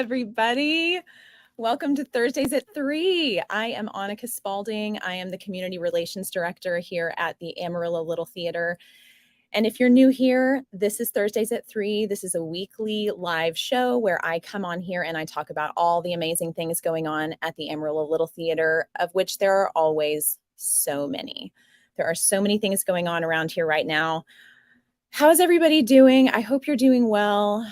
everybody. Welcome to Thursdays at 3. I am Annika Spalding. I am the Community Relations Director here at the Amarillo Little Theater. And if you're new here, this is Thursdays at 3. This is a weekly live show where I come on here and I talk about all the amazing things going on at the Amarillo Little Theater, of which there are always so many. There are so many things going on around here right now. How is everybody doing? I hope you're doing well.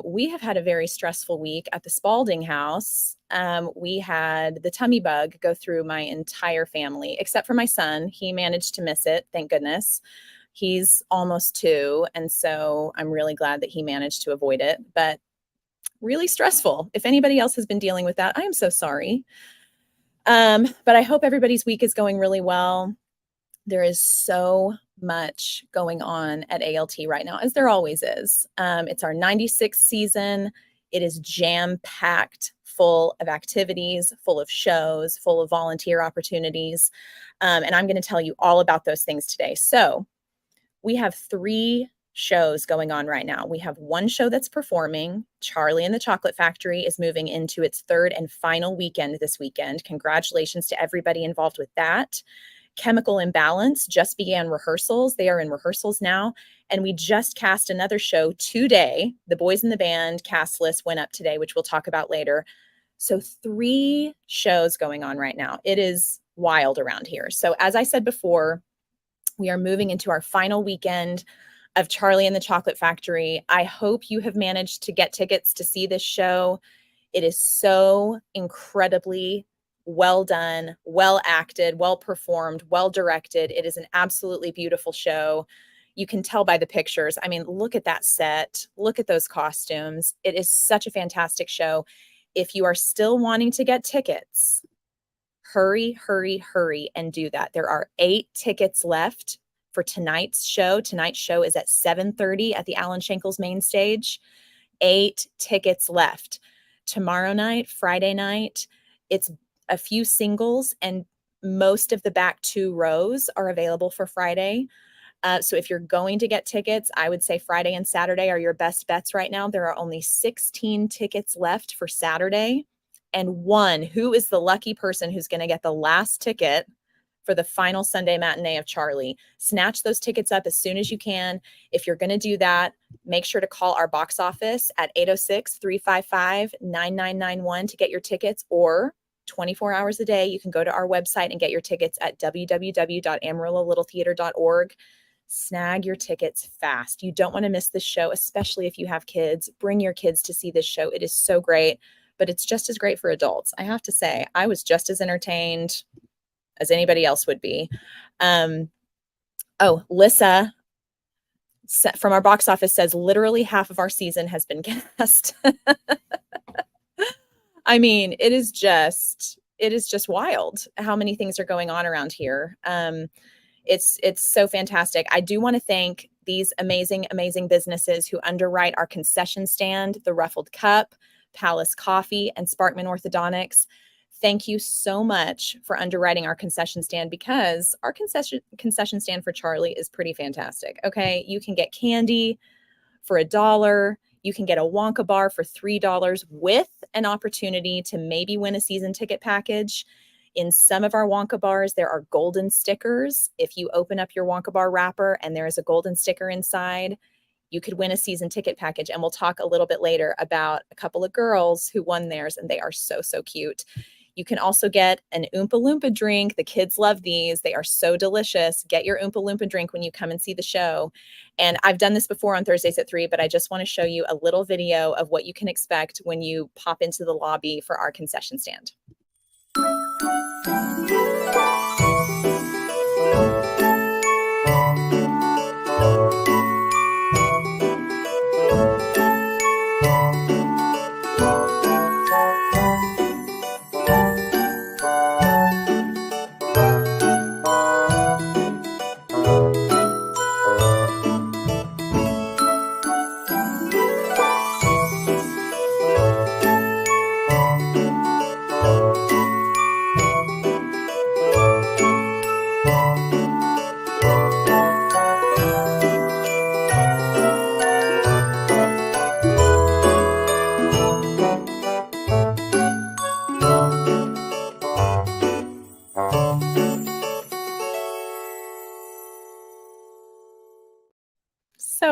We have had a very stressful week at the Spalding house. We had the tummy bug go through my entire family, except for my son. He managed to miss it, thank goodness. He's almost 2, and so I'm really glad that he managed to avoid it, but really stressful. If anybody else has been dealing with that, I am so sorry. But I hope everybody's week is going really well. There is so much going on at ALT right now, as there always is. It's our 96th season. It is jam-packed, full of activities, full of shows, full of volunteer opportunities. And I'm going to tell you all about those things today. So we have 3 shows going on right now. We have one show that's performing. Charlie and the Chocolate Factory is moving into its 3rd and final weekend this weekend. Congratulations to everybody involved with that. Chemical Imbalance just began rehearsals. They are in rehearsals now. And we just cast another show today. The Boys in the Band cast list went up today, which we'll talk about later. So 3 shows going on right now. It is wild around here. So as I said before, we are moving into our final weekend of Charlie and the Chocolate Factory. I hope you have managed to get tickets to see this show. It is so incredibly well done, well acted, well performed, well directed. It is an absolutely beautiful show. You can tell by the pictures. I mean, look at that set. Look at those costumes. It is such a fantastic show. If you are still wanting to get tickets, hurry, hurry, hurry and do that. There are 8 tickets left for tonight's show. Tonight's show is at 7:30 at the Alan Shankles main stage. 8 tickets left. Tomorrow night, Friday night, it's a few singles, and most of the back 2 rows are available for Friday. So if you're going to get tickets, I would say Friday and Saturday are your best bets right now. There are only 16 tickets left for Saturday. And who is the lucky person who's going to get the last ticket for the final Sunday matinee of Charlie? Snatch those tickets up as soon as you can. If you're going to do that, make sure to call our box office at 806-355-9991 to get your tickets, or 24 hours a day, you can go to our website and get your tickets at www.amarillolittletheater.org. Snag your tickets fast. You don't want to miss this show, especially if you have kids. Bring your kids to see this show. It is so great, but it's just as great for adults. I have to say, I was just as entertained as anybody else would be. Lissa from our box office says literally half of our season has been cast. I mean, it is just wild how many things are going on around here. It's so fantastic. I do want to thank these amazing, amazing businesses who underwrite our concession stand, the Ruffled Cup, Palace Coffee, and Sparkman Orthodontics. Thank you so much for underwriting our concession stand, because our concession stand for Charlie is pretty fantastic. Okay, you can get candy for $1. You can get a Wonka bar for $3 with an opportunity to maybe win a season ticket package. In some of our Wonka bars, there are golden stickers. If you open up your Wonka bar wrapper and there is a golden sticker inside, you could win a season ticket package. And we'll talk a little bit later about a couple of girls who won theirs, and they are so, so cute. You can also get an Oompa Loompa drink. The kids love these. They are so delicious. Get your Oompa Loompa drink when you come and see the show. And I've done this before on Thursdays at 3, but I just want to show you a little video of what you can expect when you pop into the lobby for our concession stand.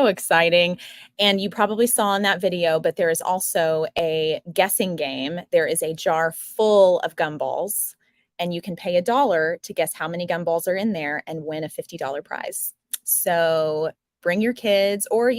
so exciting. And you probably saw in that video, but there is also a guessing game. There is a jar full of gumballs, and you can pay $1 to guess how many gumballs are in there and win a $50 prize. So bring your kids, or,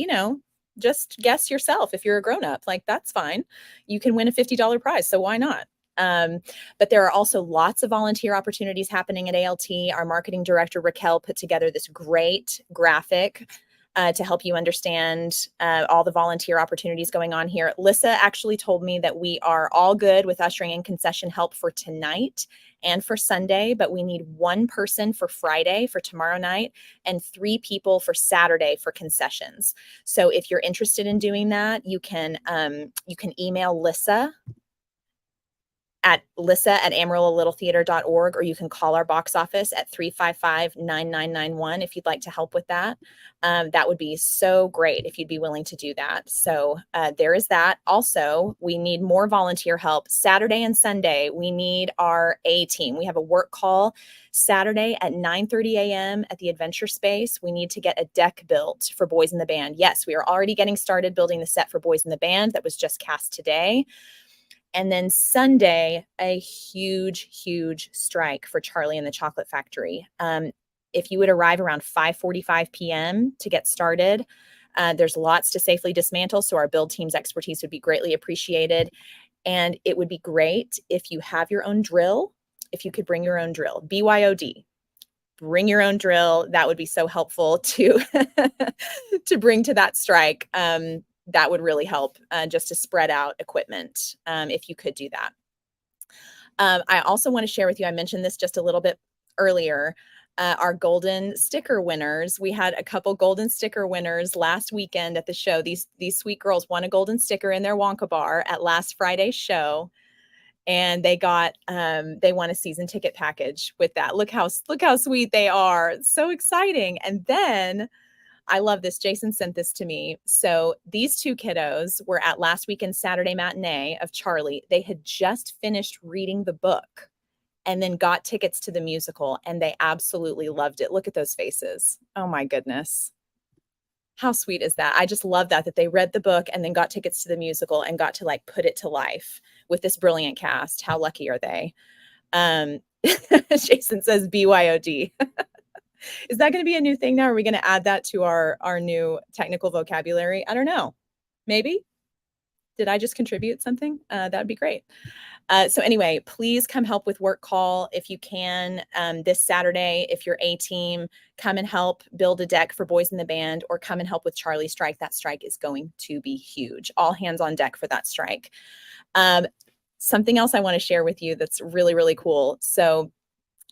just guess yourself. If you're a grown-up, like, that's fine. You can win a $50 prize. So why not? But there are also lots of volunteer opportunities happening at ALT. Our marketing director, Raquel, put together this great graphic to help you understand all the volunteer opportunities going on here. Lissa actually told me that we are all good with ushering in concession help for tonight and for Sunday, but we need 1 person for Friday, for tomorrow night, and 3 people for Saturday for concessions. So if you're interested in doing that, you can email Lissa at lissa@amarillo-littletheater.org, or you can call our box office at 355-9991 if you'd like to help with that. That would be so great if you'd be willing to do that. So there is that. Also, we need more volunteer help. Saturday and Sunday, we need our A team. We have a work call Saturday at 9:30 a.m. at the Adventure Space. We need to get a deck built for Boys in the Band. Yes, we are already getting started building the set for Boys in the Band that was just cast today. And then Sunday, a huge, huge strike for Charlie and the Chocolate Factory. If you would arrive around 5:45 p.m. to get started, there's lots to safely dismantle, so our build team's expertise would be greatly appreciated. And it would be great if you have your own drill, if you could bring your own drill, BYOD. Bring your own drill. That would be so helpful to, to bring to that strike. That would really help just to spread out equipment if you could do that. I also want to share with you, I mentioned this just a little bit earlier, our golden sticker winners. We had a couple golden sticker winners last weekend at the show. These sweet girls won a golden sticker in their Wonka bar at last Friday's show. And they won a season ticket package with that. Look how sweet they are. It's so exciting. And then I love this. Jason sent this to me. So these 2 kiddos were at last weekend's Saturday matinee of Charlie. They had just finished reading the book and then got tickets to the musical, and they absolutely loved it. Look at those faces. Oh my goodness. How sweet is that? I just love that they read the book and then got tickets to the musical and got to put it to life with this brilliant cast. How lucky are they? Jason says BYOD. Is that going to be a new thing now? Are we going to add that to our new technical vocabulary? I don't know. Maybe. Did I just contribute something? That would be great. So anyway, please come help with work call if you can this Saturday. If you're A team, come and help build a deck for Boys in the Band, or come and help with Charlie's strike. That strike is going to be huge. All hands on deck for that strike. Something else I want to share with you that's really, really cool. So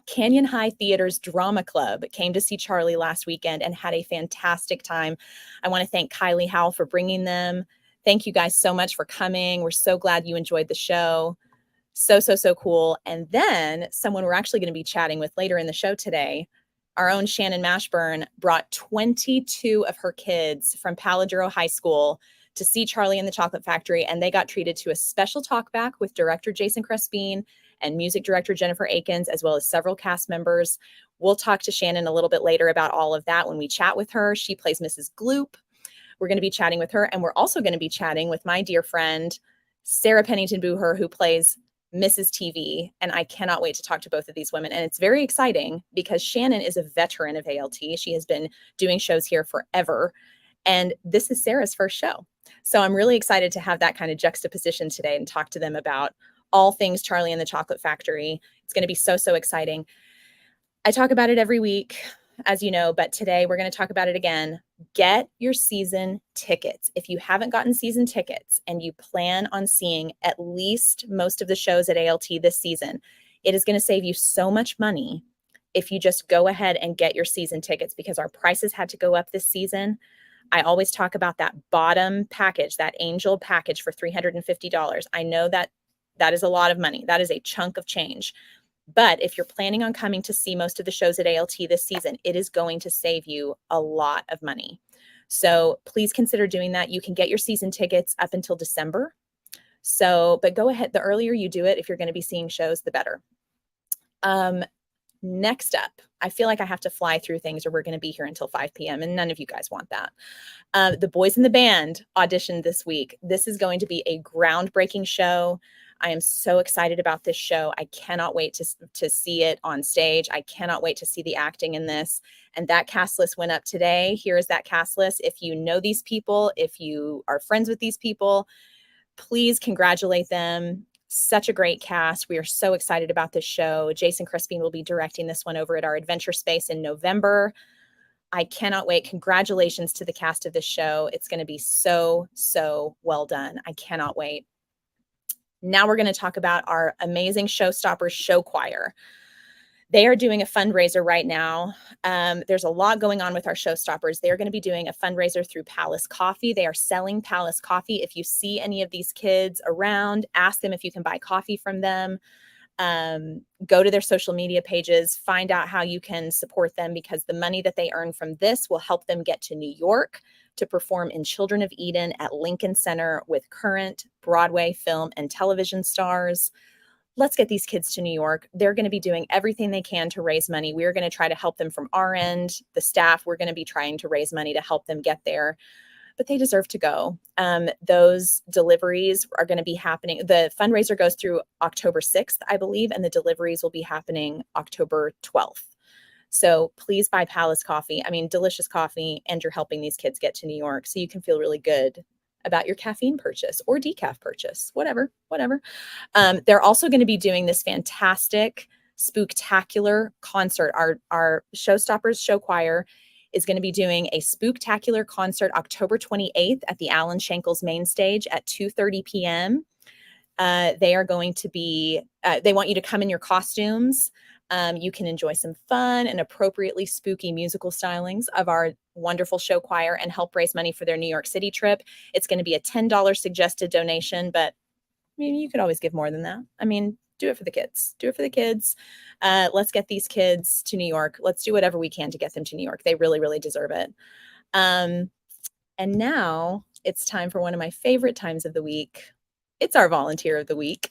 Canyon High Theater's Drama Club came to see Charlie last weekend and had a fantastic time. I want to thank Kylie Howell for bringing them. Thank you guys so much for coming. We're so glad you enjoyed the show. So, so, so cool. And then someone we're actually going to be chatting with later in the show today, our own Shannon Mashburn, brought 22 of her kids from Paladuro High School to see Charlie and the Chocolate Factory, and they got treated to a special talkback with director Jason Crespin and music director Jennifer Akins, as well as several cast members. We'll talk to Shannon a little bit later about all of that when we chat with her. She plays Mrs. Gloop. We're going to be chatting with her, and we're also going to be chatting with my dear friend, Sara Pennington-Booher, who plays Mrs. Teavee, and I cannot wait to talk to both of these women. And it's very exciting because Shannon is a veteran of ALT. She has been doing shows here forever, and this is Sarah's first show. So I'm really excited to have that kind of juxtaposition today and talk to them about all things Charlie and the Chocolate Factory. It's going to be so, so exciting. I talk about it every week, as you know, but today we're going to talk about it again. Get your season tickets. If you haven't gotten season tickets and you plan on seeing at least most of the shows at ALT this season, it is going to save you so much money if you just go ahead and get your season tickets, because our prices had to go up this season. I always talk about that bottom package, that angel package for $350. I know that that is a lot of money. That is a chunk of change. But if you're planning on coming to see most of the shows at ALT this season, it is going to save you a lot of money. So please consider doing that. You can get your season tickets up until December. So, but go ahead. The earlier you do it, if you're going to be seeing shows, the better. Next up, I feel like I have to fly through things or we're going to be here until 5 p.m. and none of you guys want that. The Boys in the Band auditioned this week. This is going to be a groundbreaking show. I am so excited about this show. I cannot wait to see it on stage. I cannot wait to see the acting in this. And that cast list went up today. Here is that cast list. If you know these people, if you are friends with these people, please congratulate them. Such a great cast. We are so excited about this show. Jason Crispin will be directing this one over at our Adventure Space in November. I cannot wait. Congratulations to the cast of this show. It's going to be so, so well done. I cannot wait. Now we're going to talk about our amazing Showstoppers show choir. They are doing a fundraiser right now. There's a lot going on with our Showstoppers. They're going to be doing a fundraiser through Palace Coffee. They are selling Palace Coffee. If you see any of these kids around, ask them if you can buy coffee from them. Go to their social media pages, find out how you can support them, because the money that they earn from this will help them get to New York to perform in Children of Eden at Lincoln Center with current Broadway film and television stars. Let's get these kids to New York. They're going to be doing everything they can to raise money. We're going to try to help them from our end. The staff, we're going to be trying to raise money to help them get there, but they deserve to go. Those deliveries are going to be happening. The fundraiser goes through October 6th, I believe, and the deliveries will be happening October 12th. So please buy Palace Coffee. I mean, delicious coffee, and you're helping these kids get to New York, so you can feel really good about your caffeine purchase or decaf purchase, whatever. They're also going to be doing this fantastic spooktacular concert. Our Showstoppers show choir is going to be doing a spooktacular concert October 28th at the Alan Shankles main stage at 2:30 p.m. They are going to be, they want you to come in your costumes. You can enjoy some fun and appropriately spooky musical stylings of our wonderful show choir and help raise money for their New York City trip. It's going to be a $10 suggested donation, but I mean, you could always give more than that. I mean, do it for the kids. Do it for the kids. Let's get these kids to New York. Let's do whatever we can to get them to New York. They really, really deserve it. And now it's time for one of my favorite times of the week. It's our Volunteer of the Week.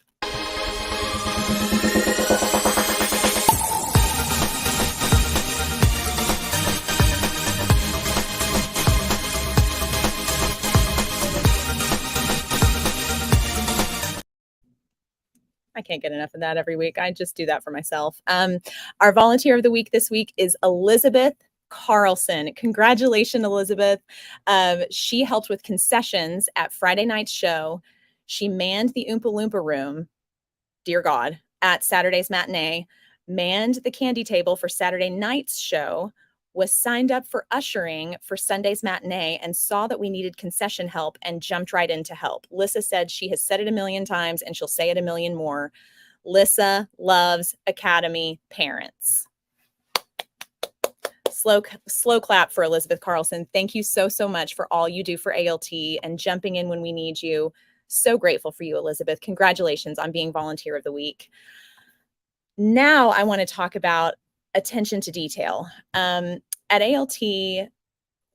I can't get enough of that every week. I just do that for myself. Our Volunteer of the Week this week is Elizabeth Carlson. Congratulations, Elizabeth. She helped with concessions at Friday night's show. She manned the Oompa Loompa room, dear God, at Saturday's matinee, manned the candy table for Saturday night's show, was signed up for ushering for Sunday's matinee, and saw that we needed concession help and jumped right in to help. Lissa said she has said it a million times and she'll say it a million more. Lissa loves Academy parents. Slow clap for Elizabeth Carlson. Thank you so, so much for all you do for ALT and jumping in when we need you. So grateful for you, Elizabeth. Congratulations on being Volunteer of the Week. Now I want to talk about attention to detail. At ALT,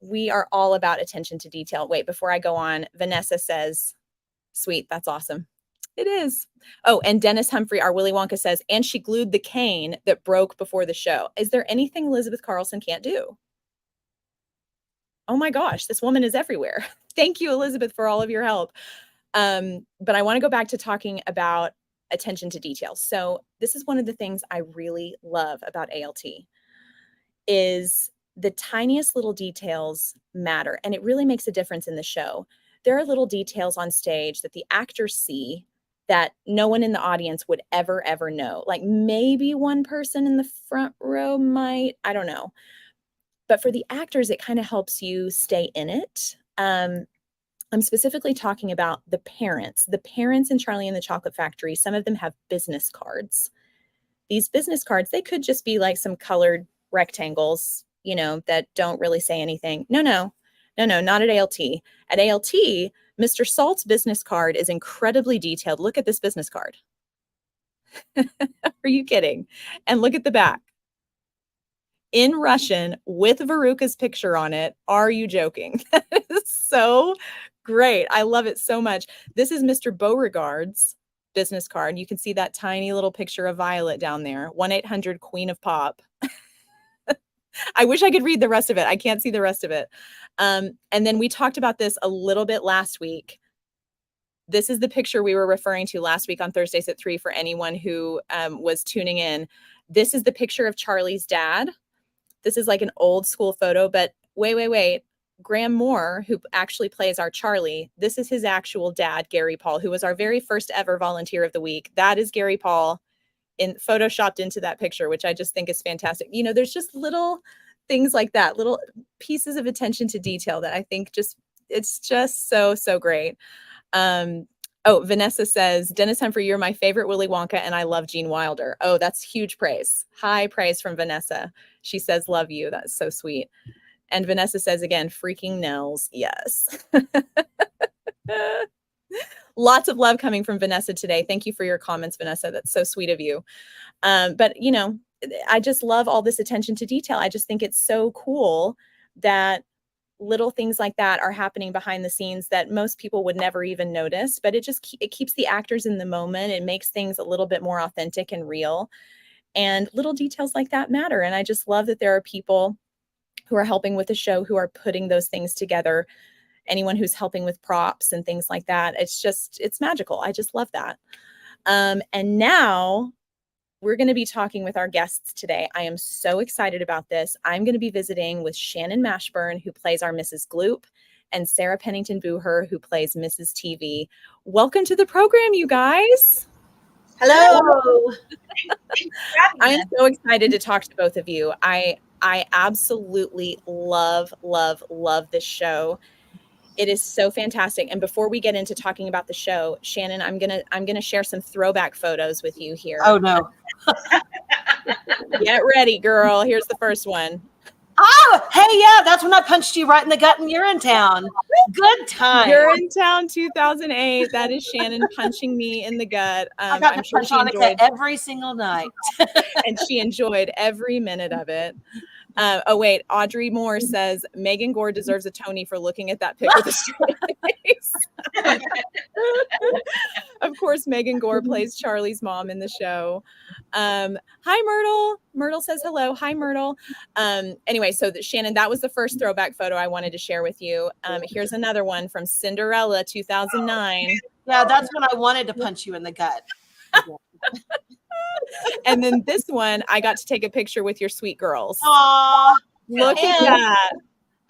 we are all about attention to detail. Wait, before I go on, Vanessa says, sweet, that's awesome. It is. Oh, and Dennis Humphrey, our Willy Wonka, says, and she glued the cane that broke before the show. Is there anything Elizabeth Carlson can't do? Oh my gosh, this woman is everywhere. Thank you, Elizabeth, for all of your help. But I want to go back to talking about attention to detail. So this is one of the things I really love about ALT is the tiniest little details matter, and it really makes a difference in the show. There are little details on stage that the actors see that no one in the audience would ever know. Like maybe one person in the front row might, I don't know. But for the actors, it kind of helps you stay in it. I'm specifically talking about the parents. The parents in Charlie and the Chocolate Factory, some of them have business cards. These business cards, they could just be like some colored rectangles, you know, that don't really say anything. No, not at ALT. At ALT, Mr. Salt's business card is incredibly detailed. Look at this business card. Are you kidding? And look at the back. In Russian with Veruca's picture on it. Are you joking? That is so great. I love it so much. This is Mr. Beauregard's business card. You can see that tiny little picture of Violet down there. 1-800 Queen of Pop. I wish I could read the rest of it. I can't see the rest of it. And then we talked about this a little bit last week. This is the picture we were referring to last week on Thursdays at 3 for anyone who was tuning in. This is the picture of Charlie's dad. This is like an old school photo, but wait. Graham Moore, who actually plays our Charlie, this is his actual dad, Gary Paul, who was our very first ever volunteer of the week. That is Gary Paul in photoshopped into that picture, which I just think is fantastic. You know, there's just little things like that, little pieces of attention to detail that I think it's just so great. Oh, Vanessa says, Dennis Humphrey, you're my favorite Willy Wonka, and I love Gene Wilder. Oh, that's huge praise. High praise from Vanessa. She says, love you. That's so sweet. And Vanessa says again, freaking Nels. Yes. Lots of love coming from Vanessa today. Thank you for your comments, Vanessa. That's so sweet of you. But, you know, I just love all this attention to detail. I just think it's so cool that little things like that are happening behind the scenes that most people would never even notice, but it keeps the actors in the moment. It makes things a little bit more authentic and real, and little details like that matter. And I just love that there are people who are helping with the show, who are putting those things together. Anyone who's helping with props and things like that. It's magical. I just love that. And now we're going to be talking with our guests today. I am so excited about this. I'm going to be visiting with Shannon Mashburn, who plays our Mrs. Gloop, and Sara Pennington-Booher, who plays Mrs. Teavee. Welcome to the program, you guys. Hello. I am so excited to talk to both of you. I absolutely love this show. It is so fantastic. And before we get into talking about the show, Shannon, I'm gonna share some throwback photos with you here. Oh no. Get ready, girl. Here's the first one. Oh, hey, yeah, that's when I punched you right in the gut in Urinetown. Good time. Urinetown 2008. That is Shannon punching me in the gut. I got to punch Annika every single night. And she enjoyed every minute of it. Oh, wait. Audrey Moore says, Megan Gore deserves a Tony for looking at that pic with a straight face. Of course, Megan Gore plays Charlie's mom in the show. Hi, Myrtle. Myrtle says hello. Hi, Myrtle. Anyway, so Shannon, that was the first throwback photo I wanted to share with you. Here's another one from Cinderella 2009. Yeah, that's when I wanted to punch you in the gut. And then this one, I got to take a picture with your sweet girls. Aww. Look at that.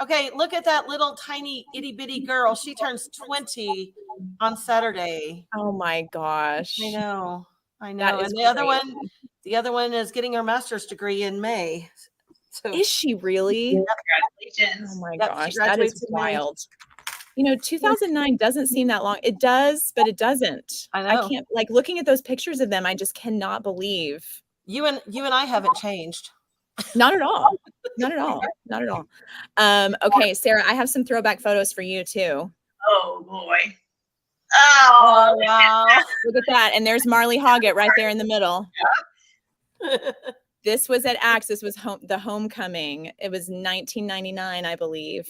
Okay, look at that little tiny itty bitty girl. She turns 20 on Saturday. Oh my gosh. I know. And the other one is getting her master's degree in May. So, is she really? Congratulations. Oh my gosh, that is wild. You know, 2009 doesn't seem that long. It does, but it doesn't. I know. I can't, like, looking at those pictures of them, I just cannot believe. You and I haven't changed. Not at all. Not at all. Not at all. Okay, Sara, I have some throwback photos for you too. Oh boy. Oh wow. Look at that. And there's Marley Hoggett right there in the middle. This was at Axe. This was the homecoming. It was 1999, I believe.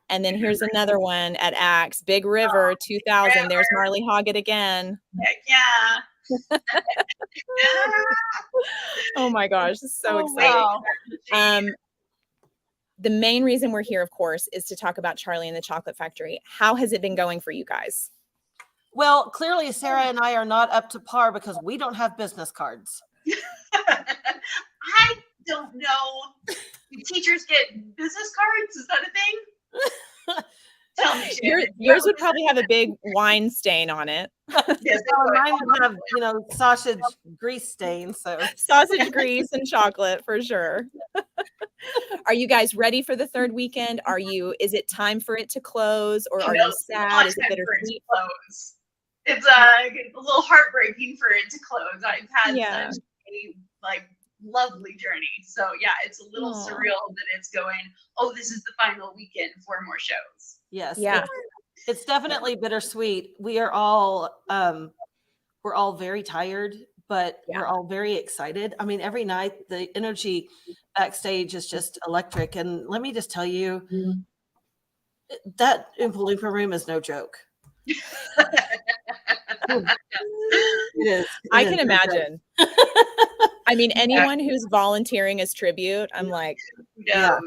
And then here's another one at Axe, Big River 2000. There's Marley Hoggett again. Heck yeah. Oh my gosh, this is so exciting. Wow. The main reason we're here, of course, is to talk about Charlie and the Chocolate Factory. How has it been going for you guys? Well, clearly Sara and I are not up to par because we don't have business cards. I don't know. Do teachers get business cards? Is that a thing? Tell me. Yours would probably have a big wine stain on it. Yes, mine would have, sausage grease stain. So sausage grease and chocolate for sure. Are you guys ready for the third weekend? Is it time for it to close, or are you sad? Is it bittersweet? It's a little heartbreaking for it to close. I've had such a lovely journey. So yeah, it's a little surreal that it's going, this is the final weekend, 4 more shows. Yes. Yeah. It's definitely bittersweet. We are all we're all very tired, but we're all very excited. I mean, every night the energy backstage is just electric. And let me just tell you, that Oompa Loompa room is no joke. I can imagine. I mean, anyone who's volunteering as tribute, I'm like, go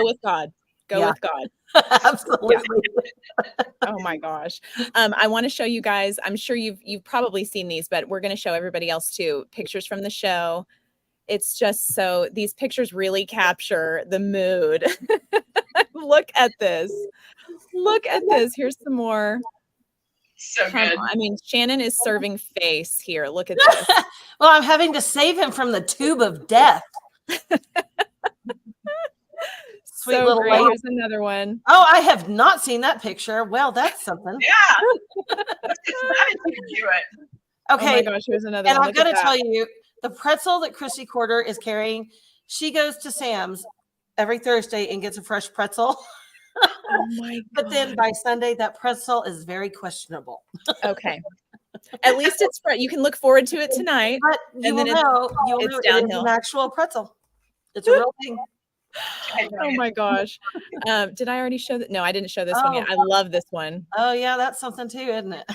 with God. Go with God. Absolutely. Oh my gosh. I want to show you guys, I'm sure you've probably seen these, but we're going to show everybody else too, pictures from the show. It's just so, these pictures really capture the mood. Look at this. Look at this. Here's some more. So good. I mean, Shannon is serving face here. Look at this. Well, I'm having to save him from the tube of death. Sweet so little great. Lady. Here's another one. Oh, I have not seen that picture. Well, that's something. Yeah. I didn't do it. Okay. Oh my gosh, here's another and one. I've got to tell you, the pretzel that Christy Quarter is carrying, she goes to Sam's every Thursday and gets a fresh pretzel. Oh my God. But then by Sunday, that pretzel is very questionable. Okay. At least it's you can look forward to it tonight. But you will know it's downhill. An actual pretzel. It's a real thing. Oh my gosh. Did I already show that? No, I didn't show this one yet. I love this one. Oh yeah, that's something too, isn't it?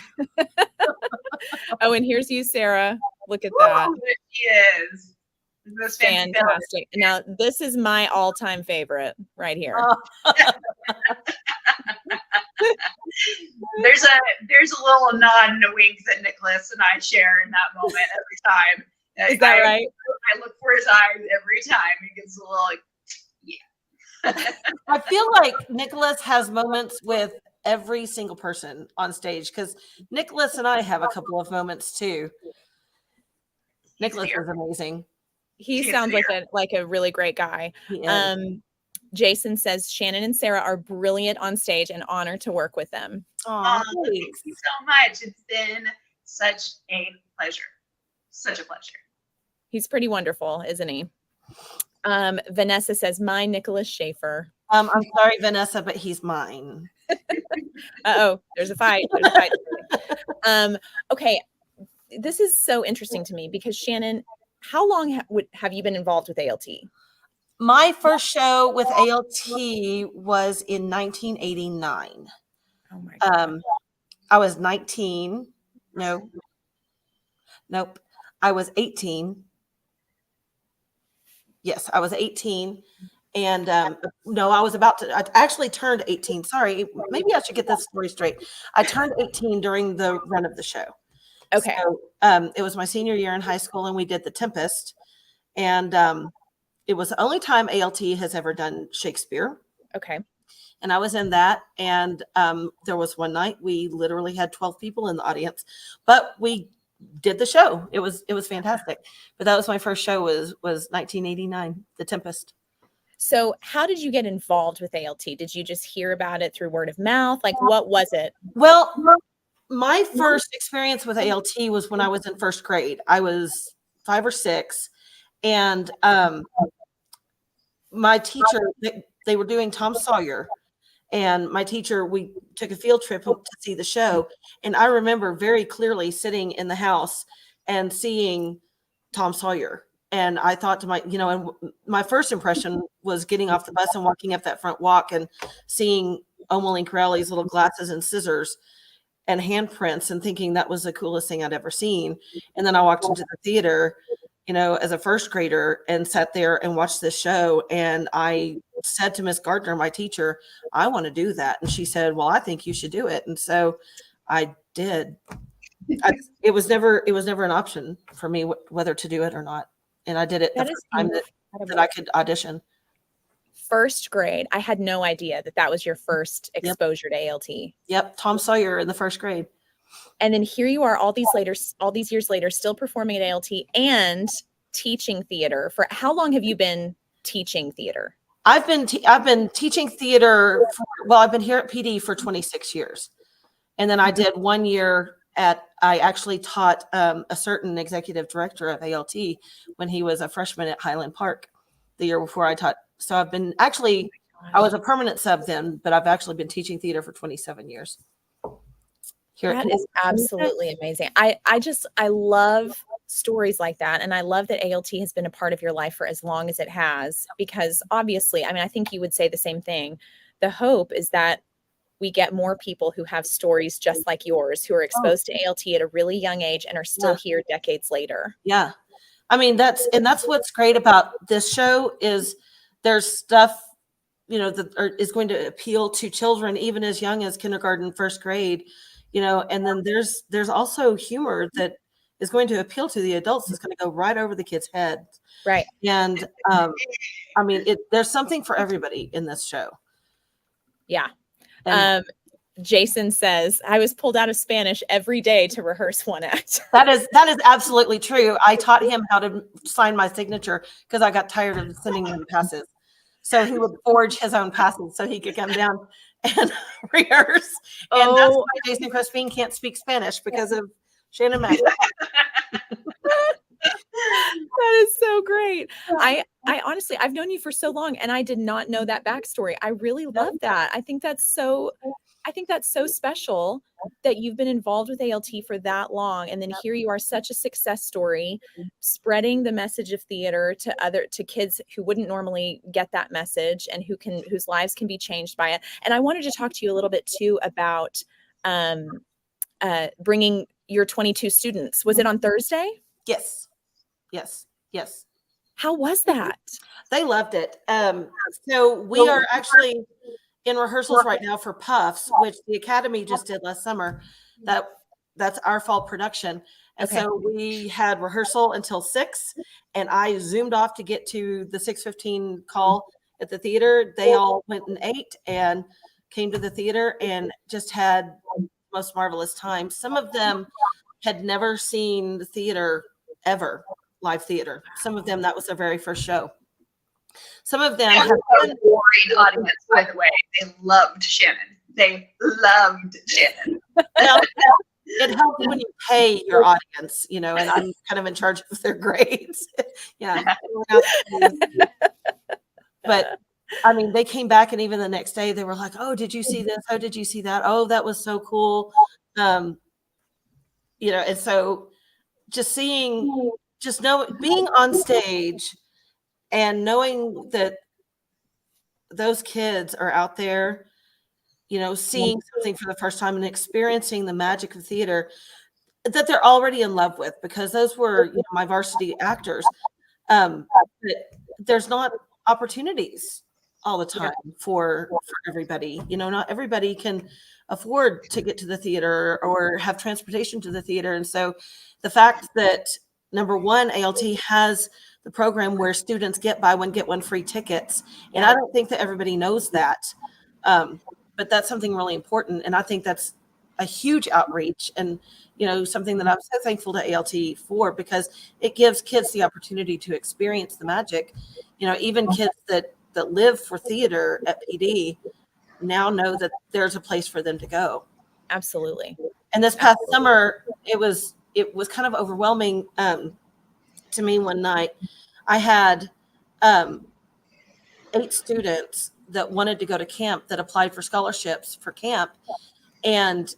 Oh, and here's you, Sarah. Look at that. It is. This fantastic. Now, this is my all-time favorite right here. Oh. There's a little nod and a wink that Nicholas and I share in that moment every time. Is that right? I look for his eyes every time. He gets a little like, yeah. I feel like Nicholas has moments with every single person on stage because Nicholas and I have a couple of moments too. Nicholas is amazing. He sounds like a really great guy. Jason says Shannon and Sarah are brilliant on stage and honored to work with them. Thank you so much. It's been such a pleasure. Such a pleasure. He's pretty wonderful, isn't he? Vanessa says, my Nicholas Schaefer. I'm sorry, Vanessa, but he's mine. Uh-oh, there's a fight. Okay. This is so interesting to me because Shannon, how long have you been involved with ALT? My first show with ALT was in 1989. Oh my God. I was 19. Nope. I was 18. Yes, I was 18. And no, I actually turned 18. Sorry, maybe I should get this story straight. I turned 18 during the run of the show. Okay. So, it was my senior year in high school, and we did The Tempest. And it was the only time ALT has ever done Shakespeare. Okay. And I was in that. And there was one night we literally had 12 people in the audience, but we did the show. It was fantastic. But that was my first show was 1989, The Tempest. So how did you get involved with ALT? Did you just hear about it through word of mouth? Like, what was it? Well, my first experience with ALT was when I was in first grade. I was 5 or 6. And my teacher, they were doing Tom Sawyer. And my teacher, we took a field trip to see the show. And I remember very clearly sitting in the house and seeing Tom Sawyer. And I thought to and my first impression was getting off the bus and walking up that front walk and seeing Omeline Corelli's little glasses and scissors and handprints and thinking that was the coolest thing I'd ever seen. And then I walked into the theater, as a first grader and sat there and watched this show. And I said to Miss Gardner, my teacher, I want to do that. And she said, well, I think you should do it. And so I did. It was never an option for me whether to do it or not. And I did it the first time that I could audition. First grade. I had no idea that was your first exposure to ALT. Yep. Tom Sawyer in the first grade. And then here you are all these years later, still performing at ALT and teaching theater. For how long have you been teaching theater? I've been teaching theater. I've been here at PD for 26 years. And then I did 1 year I actually taught a certain executive director of ALT when he was a freshman at Highland Park the year before I taught. So I was a permanent sub then, but I've actually been teaching theater for 27 years. That is absolutely amazing. I love stories like that. And I love that ALT has been a part of your life for as long as it has, because obviously, I think you would say the same thing. The hope is that we get more people who have stories just like yours, who are exposed to ALT at a really young age and are still here decades later. Yeah. I mean, that's what's great about this show is there's stuff, that is going to appeal to children, even as young as kindergarten, first grade, and then there's also humor that is going to appeal to the adults. It's going to go right over the kids' heads. Right. And, I mean, there's something for everybody in this show. Yeah. Jason says, I was pulled out of Spanish every day to rehearse one act. That is absolutely true. I taught him how to sign my signature because I got tired of sending him passes. So he would forge his own passes so he could come down and rehearse. And that's why Jason Crispin can't speak Spanish, because of Shannon Mashburn. That is so great. I honestly, I've known you for so long and I did not know that backstory. I really love that. I think that's so special that you've been involved with ALT for that long. And then here you are, such a success story, spreading the message of theater to kids who wouldn't normally get that message and whose lives can be changed by it. And I wanted to talk to you a little bit too about bringing your 22 students. Was it on Thursday? Yes. How was that? They loved it. So we are actually in rehearsals right now for Puffs, which the Academy just did last summer. That's our fall production. And so we had rehearsal until 6, and I zoomed off to get to the 6:15 call at the theater. They all went and ate and came to the theater and just had the most marvelous time. Some of them had never seen the theater ever, live theater. Some of them, that was their very first show. Some of them have been a boring audience, by the way. They loved Shannon. Well, it helps when you pay your audience, and I'm kind of in charge of their grades. Yeah. But I mean, they came back, and even the next day they were like, "Oh, did you see this? Oh, did you see that? Oh, that was so cool." And so being on stage and knowing that those kids are out there, seeing something for the first time and experiencing the magic of theater that they're already in love with, because those were my varsity actors. But there's not opportunities all the time for everybody. Not everybody can afford to get to the theater or have transportation to the theater. And so the fact that, number one, ALT has the program where students get buy one, get one free tickets. And I don't think that everybody knows that. But that's something really important. And I think that's a huge outreach, and, something that I'm so thankful to ALT for, because it gives kids the opportunity to experience the magic. Even kids that live for theater at PD now know that there's a place for them to go. Absolutely. And this past summer, it was kind of overwhelming to me. One night I had 8 students that wanted to go to camp that applied for scholarships for camp. And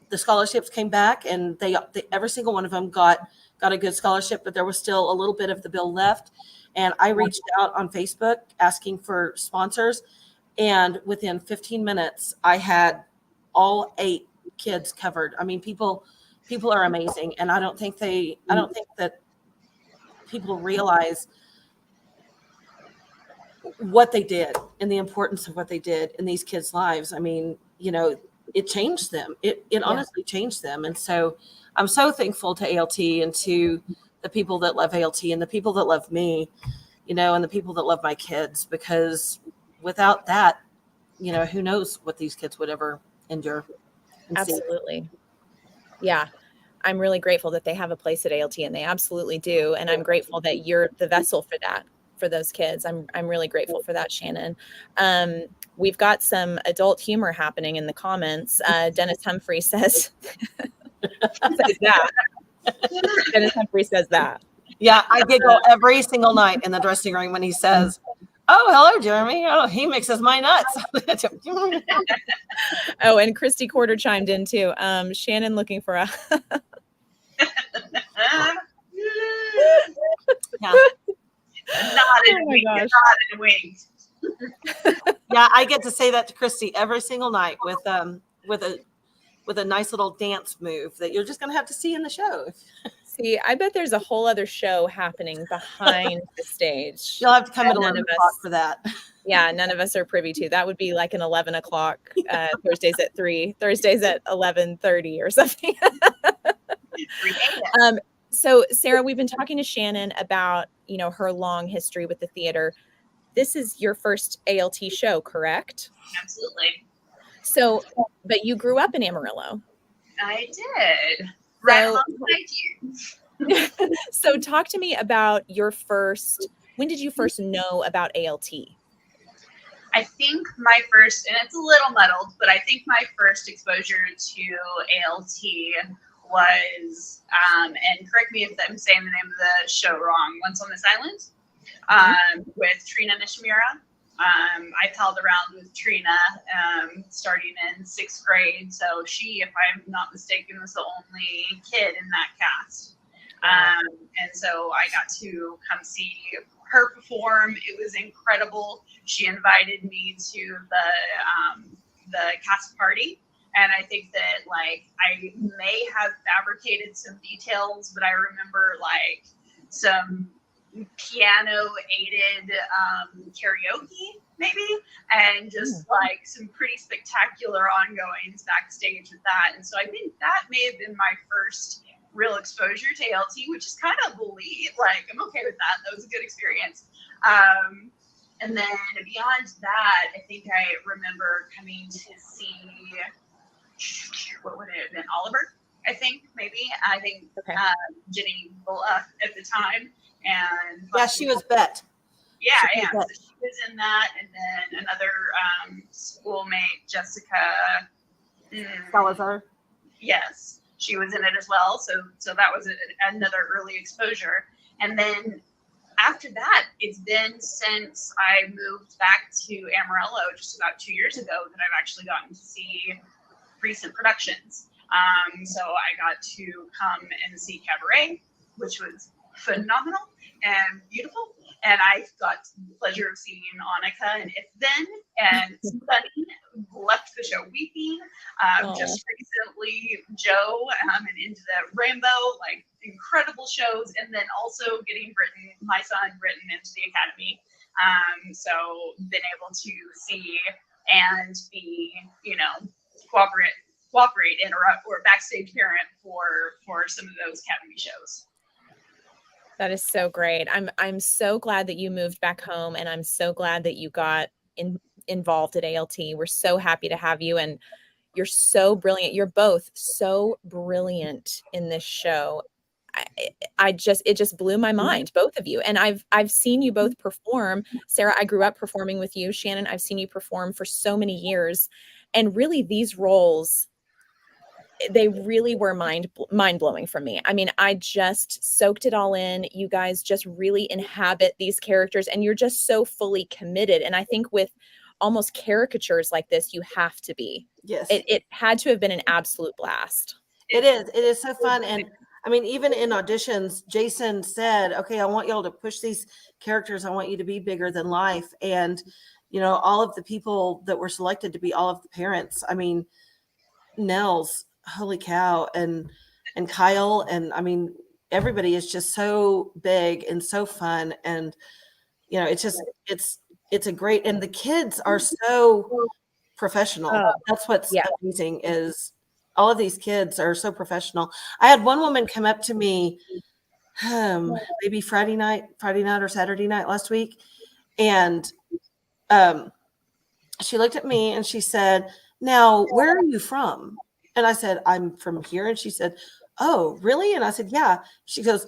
the scholarships came back, and they every single one of them got a good scholarship, but there was still a little bit of the bill left. And I reached out on Facebook asking for sponsors. And within 15 minutes, I had all 8 kids covered. I mean, people are amazing. And I don't think that people realize what they did and the importance of what they did in these kids' lives. I mean, it changed them. It honestly changed them. And so I'm so thankful to ALT and to the people that love ALT and the people that love me, and the people that love my kids, because without that, who knows what these kids would ever endure. Absolutely. See. Yeah. I'm really grateful that they have a place at ALT, and they absolutely do. And I'm grateful that you're the vessel for that, for those kids. I'm really grateful for that, Shannon. We've got some adult humor happening in the comments. Dennis Humphrey says that. Dennis Humphrey says that. Yeah, I giggle every single night in the dressing room when he says, "Oh, hello, Jeremy. Oh, he mixes my nuts." Oh, and Christy Quarter chimed in too. Shannon looking for a Not in a wink. Yeah, I get to say that to Christy every single night with a nice little dance move that you're just going to have to see in the show. See, I bet there's a whole other show happening behind the stage. You'll have to come at 11 o'clock for that. Yeah, none of us are privy to. That would be like an 11 o'clock, Thursdays at 3, Thursdays at 11:30 or something. So Sara, we've been talking to Shannon about, her long history with the theater. This is your first ALT show, correct? Absolutely. So, but you grew up in Amarillo. I did. Right alongside you. So talk to me about when did you first know about ALT? I think my first, and it's a little muddled, but I think my first exposure to ALT was, and correct me if I'm saying the name of the show wrong, Once on This Island, with Trina Nishimura. I palled around with Trina starting in 6th grade. So she, if I'm not mistaken, was the only kid in that cast. And so I got to come see her perform. It was incredible. She invited me to the cast party. And I think that, I may have fabricated some details, but I remember, some piano-aided karaoke, maybe, and just, some pretty spectacular ongoings backstage with that. And so I think that may have been my first real exposure to ALT, which is kind of I'm okay with that. That was a good experience. And then beyond that, I think I remember coming to see, what would it have been, Oliver, I think, maybe. I think Jenny Bulla at the time. And yeah, she was Bet. Yeah, yeah. So she was in that, and then another schoolmate, Jessica Salazar. Yes, she was in it as well. So that was another early exposure. And then after that, it's been since I moved back to Amarillo just about 2 years ago that I've actually gotten to see recent productions. So I got to come and see Cabaret, which was phenomenal and beautiful. And I got the pleasure of seeing Annika and If Then, and Sunny left the show weeping. Just recently, Joe and Into the Rainbow, incredible shows. And then also getting my son Britton into the Academy. So been able to see and be, cooperate, interrupt, or backstage parent for some of those Academy shows. That is so great. I'm so glad that you moved back home, and I'm so glad that you got involved at ALT. We're so happy to have you, and you're so brilliant. You're both so brilliant in this show. It just blew my mind, both of you. And I've seen you both perform. Sara, I grew up performing with you. Shannon, I've seen you perform for so many years, and really these roles, they really were mind-blowing for me. I mean, I just soaked it all in. You guys just really inhabit these characters, and you're just so fully committed. And I think with almost caricatures like this, you have to be. Yes. It had to have been an absolute blast. It is. It is so fun. And I mean, even in auditions, Jason said, okay, I want y'all to push these characters. I want you to be bigger than life. And, all of the people that were selected to be all of the parents, I mean, Nels, holy cow, and Kyle, and I mean, everybody is just so big and so fun, and it's a great, and the kids are so professional. That's what's amazing, is all of these kids are so professional. I had one woman come up to me maybe Friday night or Saturday night last week, and she looked at me and she said, "Now, where are you from?" And I said, "I'm from here." And she said, "Oh, really?" And I said, "Yeah." She goes,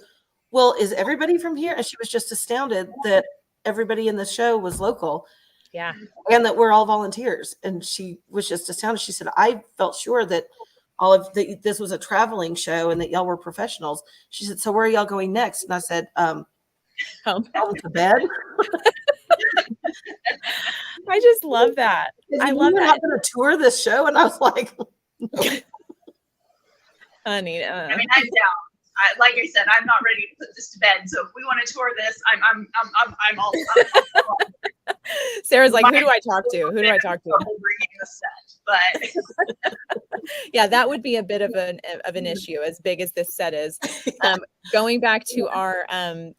"Well, is everybody from here?" And she was just astounded that everybody in the show was local. Yeah. And that we're all volunteers. And she was just astounded. She said, "I felt sure that all of this was a traveling show and that y'all were professionals." She said, "So where are y'all going next?" And I said, home to bed. I just love that. I love that. I'm going to tour this show. And I was like, honey, I mean, I'm down. Like I said, I'm not ready to put this to bed. So if we want to tour this, I'm all. Sarah's like, who do I talk to? Who do I talk to? Bringing the set, but yeah, that would be a bit of an issue, as big as this set is. Going back to our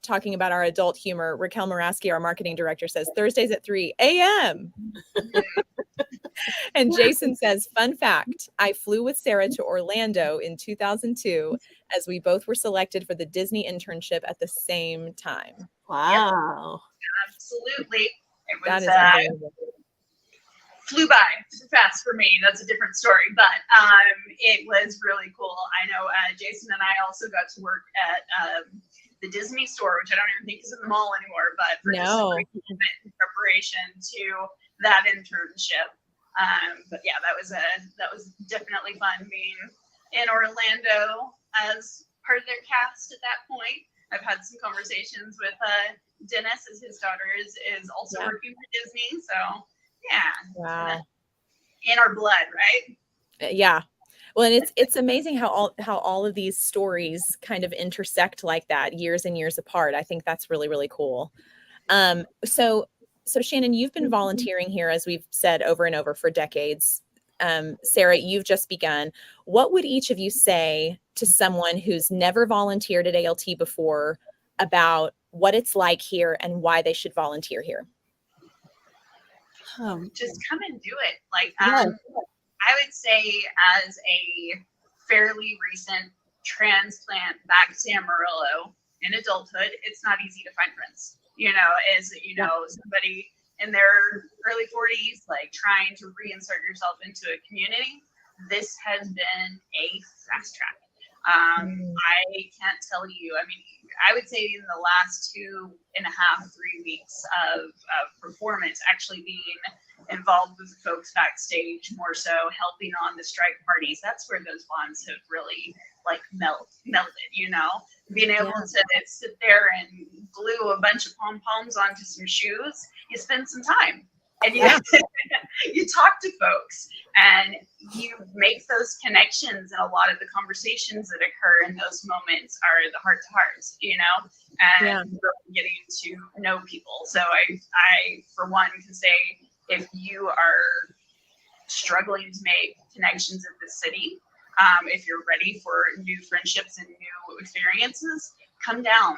talking about our adult humor, Raquel Moraski, our marketing director, says Thursdays at 3 a.m. And Jason says, fun fact, I flew with Sarah to Orlando in 2002 as we both were selected for the Disney internship at the same time. Wow. Yep. Absolutely. It was, that is unbelievable. Flew by fast for me. That's a different story, but it was really cool. I know Jason and I also got to work at the Disney store, which I don't even think is in the mall anymore, but for just a great preparation to that internship. But yeah, that was definitely fun being in Orlando as part of their cast at that point. I've had some conversations with Dennis, as his daughter is also working for Disney. So yeah, wow, in our blood, right? Yeah. Well, and it's amazing how all of these stories kind of intersect like that, years and years apart. I think that's really, really cool. So Shannon, you've been volunteering here, as we've said over and over, for decades. Sarah, you've just begun. What would each of you say to someone who's never volunteered at ALT before about what it's like here and why they should volunteer here? Just come and do it. Like, I would say, as a fairly recent transplant back to Amarillo in adulthood, it's not easy to find friends. Somebody in their early 40s, like trying to reinsert yourself into a community. This has been a fast track. I can't tell you. I mean, I would say in the last 2.5, 3 weeks of performance, actually being involved with folks backstage, more so helping on the strike parties, that's where those bonds have really like melted, being able to sit there and glue a bunch of pom-poms onto some shoes. You spend some time and you talk to folks and you make those connections, and a lot of the conversations that occur in those moments are the heart to hearts, and really getting to know people. So I for one can say, if you are struggling to make connections in the city, if you're ready for new friendships and new experiences, come down.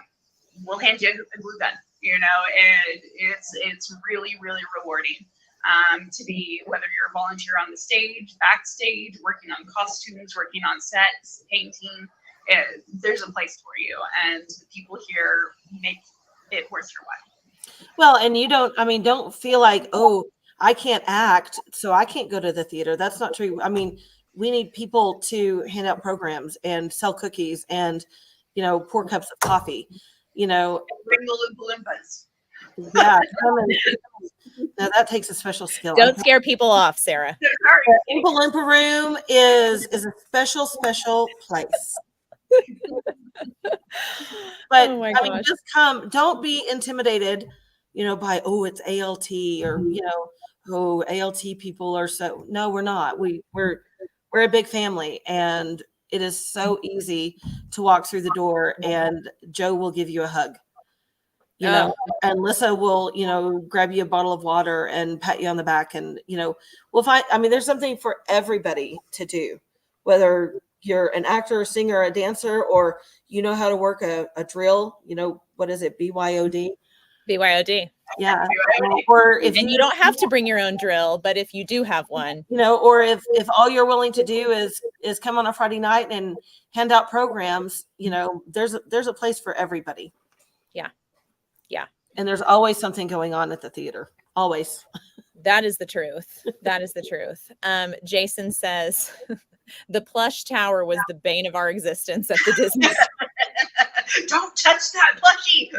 We'll hand you a glue gun. It's really, really rewarding to be, whether you're a volunteer on the stage, backstage, working on costumes, working on sets, painting. There's a place for you, and the people here make it worth your while. Well, and you don't feel like, oh, I can't act, so I can't go to the theater. That's not true. I mean, we need people to hand out programs and sell cookies and, pour cups of coffee, Bring the Loompa Loompas. Yeah. Now that takes a special skill. Don't scare people off, Sarah. The Oompa Loompa room is a special place. But just come. Don't be intimidated, by, it's ALT or ALT people are so. No, we're not. We're a big family, and it is so easy to walk through the door, and Joe will give you a hug. And Lissa will, grab you a bottle of water and pat you on the back, and, we'll find, there's something for everybody to do, whether you're an actor, a singer, a dancer, or how to work a drill, what is it? BYOD. Yeah. Or if you don't have to bring your own drill, but if you do have one, or if all you're willing to do is come on a Friday night and hand out programs, there's a place for everybody. Yeah. And there's always something going on at the theater. Always. That is the truth. Jason says the plush tower was the bane of our existence at the Disney. Don't touch that plushie.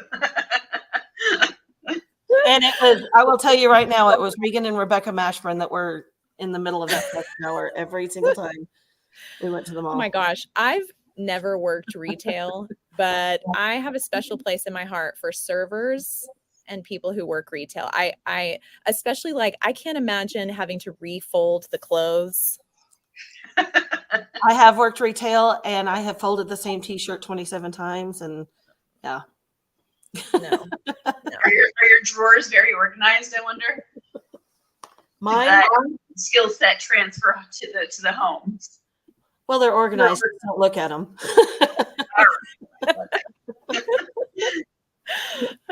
And it was, I will tell you right now, it was Regan and Rebecca Mashburn that were in the middle of that plush tower every single time we went to the mall. Oh my gosh. I've never worked retail, but I have a special place in my heart for servers and people who work retail. I especially I can't imagine having to refold the clothes. I have worked retail, and I have folded the same t-shirt 27 times, and No. Are your drawers very organized, I wonder? Mine skill set transfer to the home. Well, they're organized. Don't look at them.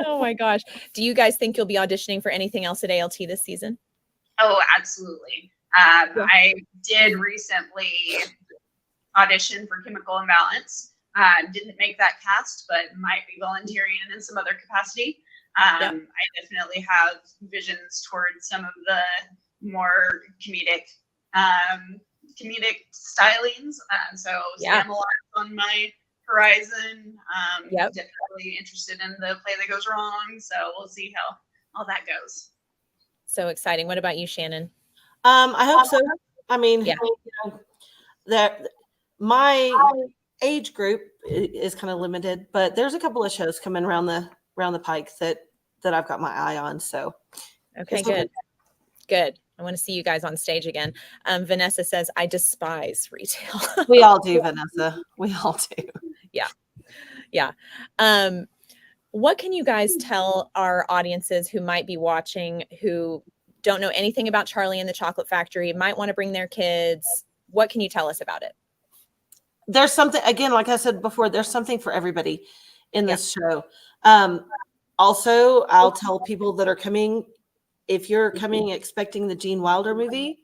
Oh my gosh. Do you guys think you'll be auditioning for anything else at ALT this season? Oh, absolutely. I did recently audition for Chemical Imbalance. Didn't make that cast, but might be volunteering in some other capacity. I definitely have visions towards some of the more comedic stylings. So Spamalot on my horizon. Definitely interested in the play that goes wrong. So we'll see how all that goes. So exciting. What about you, Shannon? I hope so. I mean, that my age group is kind of limited, but there's a couple of shows coming around the pike that I've got my eye on. So okay, good. I want to see you guys on stage again. Vanessa says, I despise retail. We all do, Vanessa. We all do. Yeah. What can you guys tell our audiences who might be watching, who don't know anything about Charlie and the Chocolate Factory, might want to bring their kids? What can you tell us about it? There's something, again, like I said before, there's something for everybody in this show. Also, I'll tell people that are coming, if you're coming expecting the Gene Wilder movie,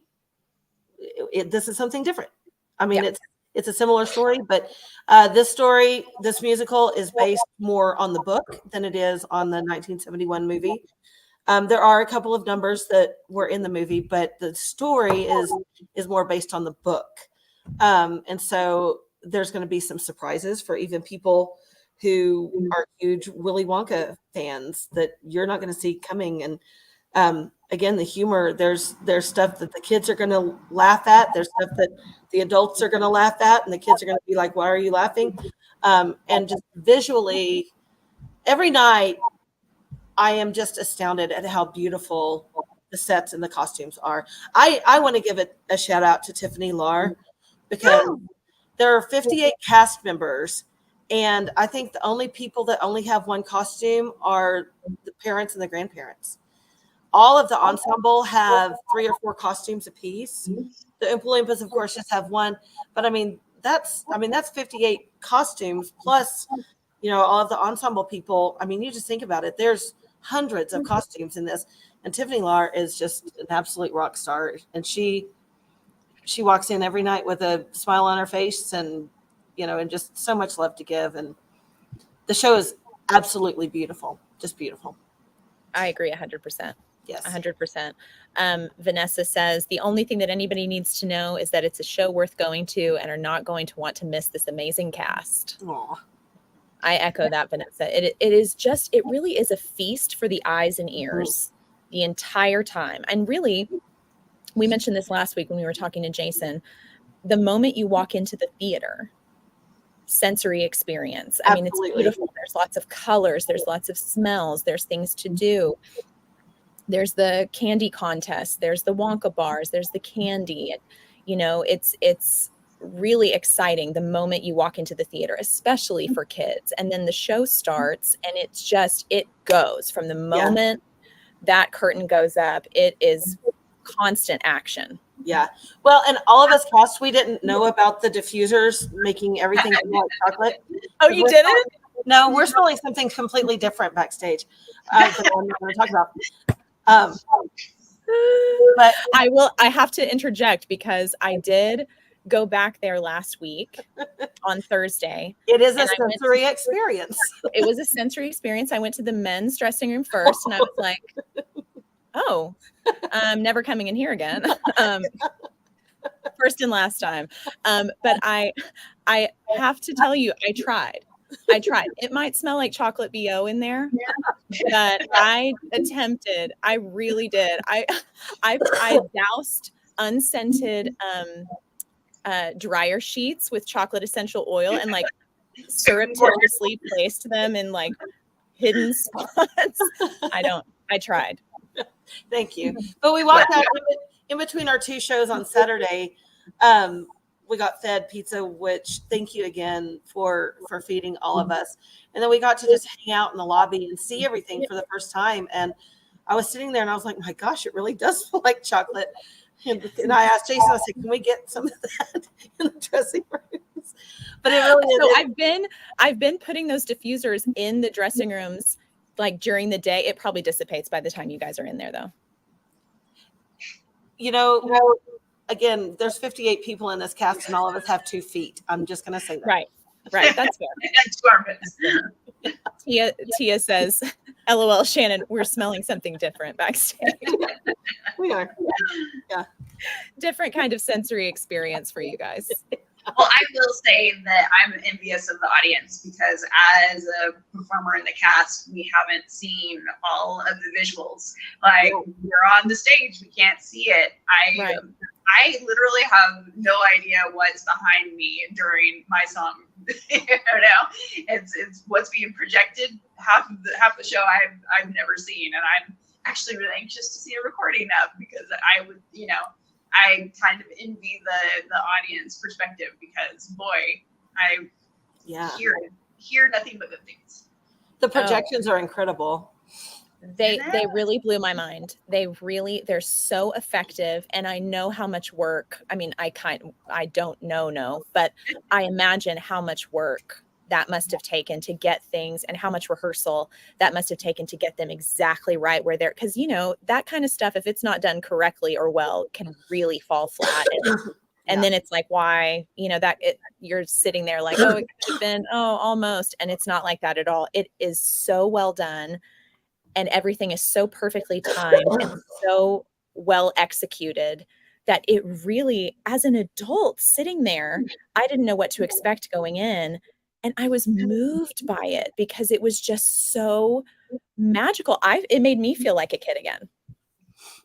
this is something different. I mean, it's a similar story, but this musical is based more on the book than it is on the 1971 movie. There are a couple of numbers that were in the movie, but the story is more based on the book. And so there's going to be some surprises for even people who are huge Willy Wonka fans that you're not going to see coming. And again, the humor, there's stuff that the kids are going to laugh at. There's stuff that the adults are going to laugh at, and the kids are going to be like, why are you laughing? And just visually, every night, I am just astounded at how beautiful the sets and the costumes are. I want to give it a shout out to Tiffany Lahr, because there are 58 cast members, and I think the only people that only have one costume are the parents and the grandparents. All of the ensemble have 3 or 4 costumes apiece. The Oompa Loompas, of course, just have one. But I mean, that's 58 costumes plus, all of the ensemble people. I mean, you just think about it. There's hundreds of costumes in this, and Tiffany Lahr is just an absolute rock star. And she walks in every night with a smile on her face, and and just so much love to give. And the show is absolutely beautiful, just beautiful. I agree 100%. Yes. 100%. Vanessa says, the only thing that anybody needs to know is that it's a show worth going to and are not going to want to miss this amazing cast. Aww. I echo that, Vanessa. It really is a feast for the eyes and ears the entire time. And really, we mentioned this last week when we were talking to Jason, the moment you walk into the theater, sensory experience. I mean, it's beautiful. There's lots of colors. There's lots of smells. There's things to do. There's the candy contest. There's the Wonka bars. There's the candy. It's really exciting the moment you walk into the theater, especially for kids. And then the show starts, and it goes from the moment that curtain goes up. It is constant action. Yeah. Well, and all of us cast, we didn't know about the diffusers making everything like chocolate. Oh, you didn't? No, we're smelling something completely different backstage. That I'm not going to talk about. But I have to interject, because I did go back there last week on Thursday. It is a sensory experience. It was a sensory experience. I went to the men's dressing room first, and I was like, oh, I'm never coming in here again. First and last time. But I have to tell you, I tried. It might smell like chocolate BO in there, but I attempted. I really did. I doused unscented dryer sheets with chocolate essential oil and surreptitiously placed them in hidden spots. I tried. Thank you. But we walked out in between our 2 shows on Saturday. got fed pizza, which thank you again for feeding all of us. And then we got to just hang out in the lobby and see everything for the first time. And I was sitting there and I was like, my gosh, it really does feel like chocolate. And I asked Jason, I said, can we get some of that in the dressing rooms? But it really is. So I've been putting those diffusers in the dressing rooms like during the day. It probably dissipates by the time you guys are in there though. You know, again, there's 58 people in this cast and all of us have 2 feet. I'm just going to say that. Right. That's fair. 2 armpits. Tia says, LOL, Shannon, we're smelling something different backstage. We are. Yeah. Different kind of sensory experience for you guys. Well, I will say that I'm envious of the audience because as a performer in the cast, we haven't seen all of the visuals. Like we're on the stage, we can't see it. I literally have no idea what's behind me during my song. You know, it's what's being projected. Half the show I've never seen, and I'm actually really anxious to see a recording of because I would, you know, I kind of envy the audience perspective because boy, I hear nothing but good things. The projections are incredible. They really blew my mind. They're so effective. And I know how much work, I mean, I don't know, but I imagine how much work that must have taken to get things and how much rehearsal that must have taken to get them exactly right where they're, because, you know, that kind of stuff, if it's not done correctly or well, can really fall flat. And then it's like, why, you know, you're sitting there like, oh, it could have been, almost. And it's not like that at all. It is so well done. And everything is so perfectly timed and so well executed that it really, as an adult sitting there, I didn't know what to expect going in. And I was moved by it because it was just so magical. It made me feel like a kid again.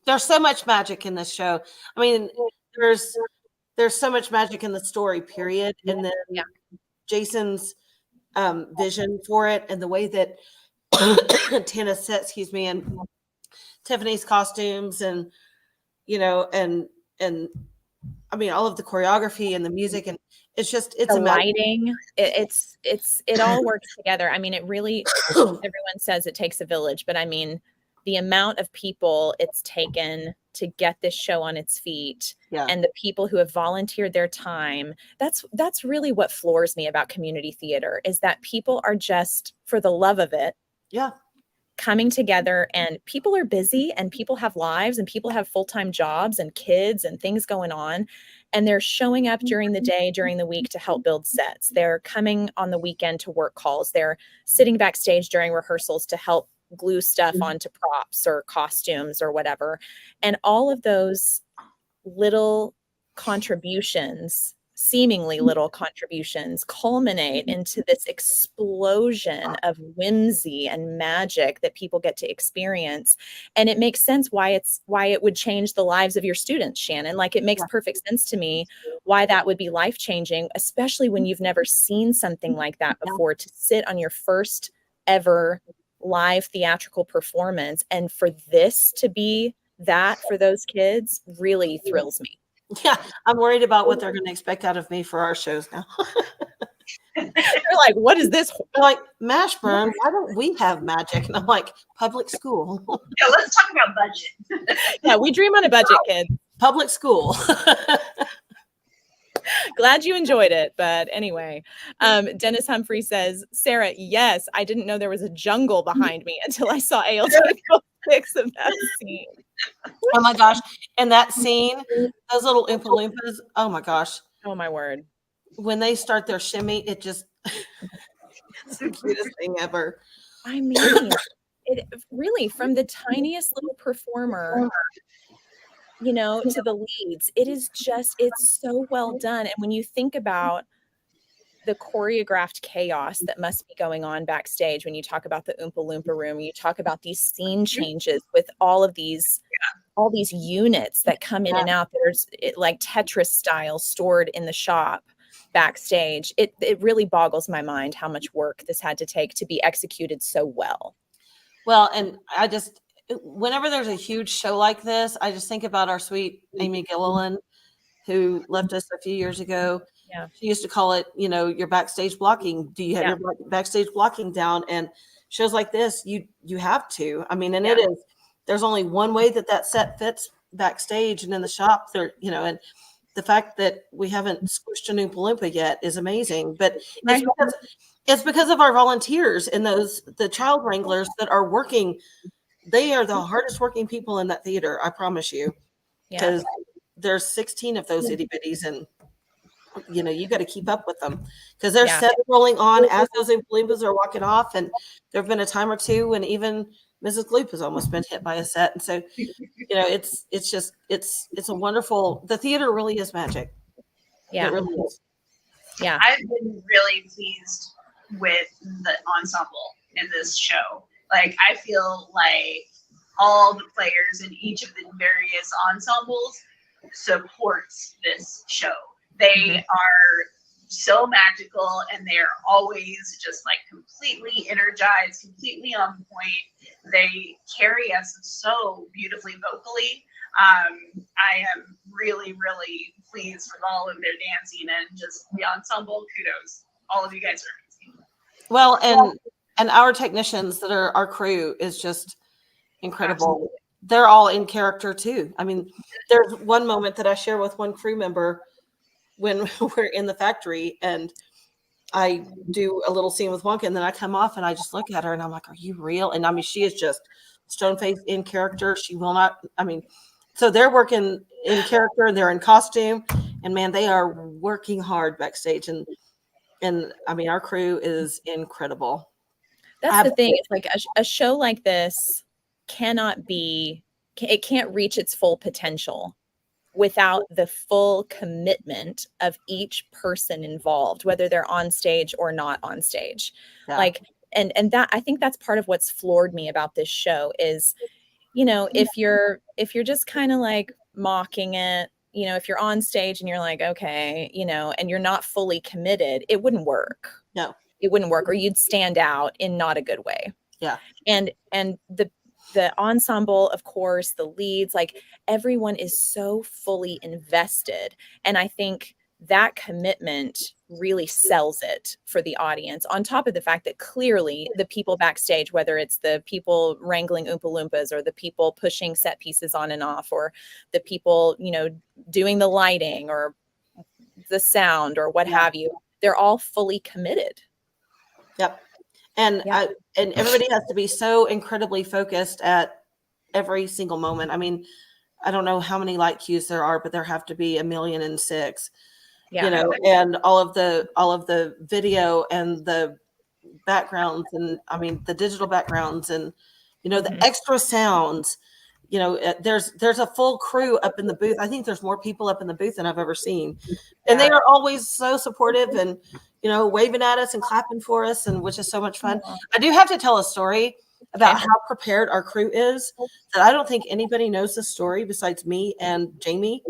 There's so much magic in this show. I mean, there's so much magic in the story, period. And then Jason's vision for it and the way that Tana set, and Tiffany's costumes and, you know, and I mean, all of the choreography and the music and it's the lighting. It all works together. I mean, it really, everyone says it takes a village, but I mean, the amount of people it's taken to get this show on its feet and the people who have volunteered their time, that's really what floors me about community theater is that people are just for the love of it. Yeah. Coming together and people are busy and people have lives and people have full-time jobs and kids and things going on. And they're showing up during the day, during the week to help build sets. They're coming on the weekend to work calls. They're sitting backstage during rehearsals to help glue stuff onto props or costumes or whatever. And all of those little contributions, seemingly little contributions, culminate into this explosion of whimsy and magic that people get to experience. And it makes sense why it would change the lives of your students, Shannon. Like it makes perfect sense to me why that would be life-changing, especially when you've never seen something like that before, to sit on your first ever live theatrical performance. And for this to be that for those kids really thrills me. Yeah, I'm worried about what they're going to expect out of me for our shows now. They're like, what is this? They're like, Mashburn, why don't we have magic? And I'm like, public school. Yeah, let's talk about budget. Yeah, we dream on a budget, kid. Public school. Glad you enjoyed it. But anyway, Dennis Humphrey says, Sarah, yes, I didn't know there was a jungle behind me until I saw ALT pics of that scene. Oh my gosh. And that scene, those little Oompa Loompas, oh my gosh. Oh my word. When they start their shimmy, it just, it's the cutest thing ever. I mean, it really, from the tiniest little performer, you know, to the leads, it's so well done. And when you think about the choreographed chaos that must be going on backstage, when you talk about the Oompa Loompa room, you talk about these scene changes with all these units that come in and out. There's like Tetris style stored in the shop backstage. It really boggles my mind how much work this had to take to be executed so well. Well, and whenever there's a huge show like this, I just think about our sweet Amy Gilliland who left us a few years ago. Yeah. She used to call it, your backstage blocking. Do you have your backstage blocking down? And shows like this, you have to. I mean, and it is. There's only one way that set fits backstage and in the shop. There, and the fact that we haven't squished an Oompa Loompa yet is amazing. But it's because of our volunteers and the child wranglers that are working. They are the hardest working people in that theater, I promise you. Because there's 16 of those itty bitties, and you got to keep up with them because they're set rolling on as those Oompa Loompas are walking off. And there have been a time or two when even Mrs. Gloop has almost been hit by a set. And so, it's a wonderful, the theater really is magic. Yeah. It really is. Yeah. I've been really pleased with the ensemble in this show. Like, I feel like all the players in each of the various ensembles supports this show. They are so magical, and they're always just like completely energized, completely on point. They carry us so beautifully vocally. I am really, really pleased with all of their dancing, and just the ensemble. Kudos. All of you guys are amazing. Well, and our technicians that are our crew is just incredible. Absolutely. They're all in character too. I mean, there's one moment that I share with one crew member when we're in the factory, and I do a little scene with Wonka, and then I come off and I just look at her and I'm like, are you real? And I mean, she is just stone-faced in character. She will not, so they're working in character and they're in costume, and man, they are working hard backstage. And I mean, our crew is incredible. That's the thing. It's like a show like this it can't reach its full potential without the full commitment of each person involved, whether they're on stage or not on stage. Yeah. Like, and that, I think that's part of what's floored me about this show is, if you're just kind of like mocking it, if you're on stage and you're like, okay, and you're not fully committed, it wouldn't work. No, it wouldn't work, or you'd stand out in not a good way. Yeah. And the ensemble, of course, the leads, like everyone is so fully invested. And I think that commitment really sells it for the audience, on top of the fact that clearly the people backstage, whether it's the people wrangling Oompa Loompas or the people pushing set pieces on and off, or the people, doing the lighting or the sound or what have you, they're all fully committed. Yep. And and everybody has to be so incredibly focused at every single moment. I mean, I don't know how many light cues there are, but there have to be 1,000,006. Yeah. And all of the video and the backgrounds, and I mean the digital backgrounds, and the extra sounds. There's a full crew up in the booth. I think there's more people up in the booth than I've ever seen, and they are always so supportive and waving at us and clapping for us, and which is so much fun. I do have to tell a story about how prepared our crew is, that I don't think anybody knows the story besides me and Jamie.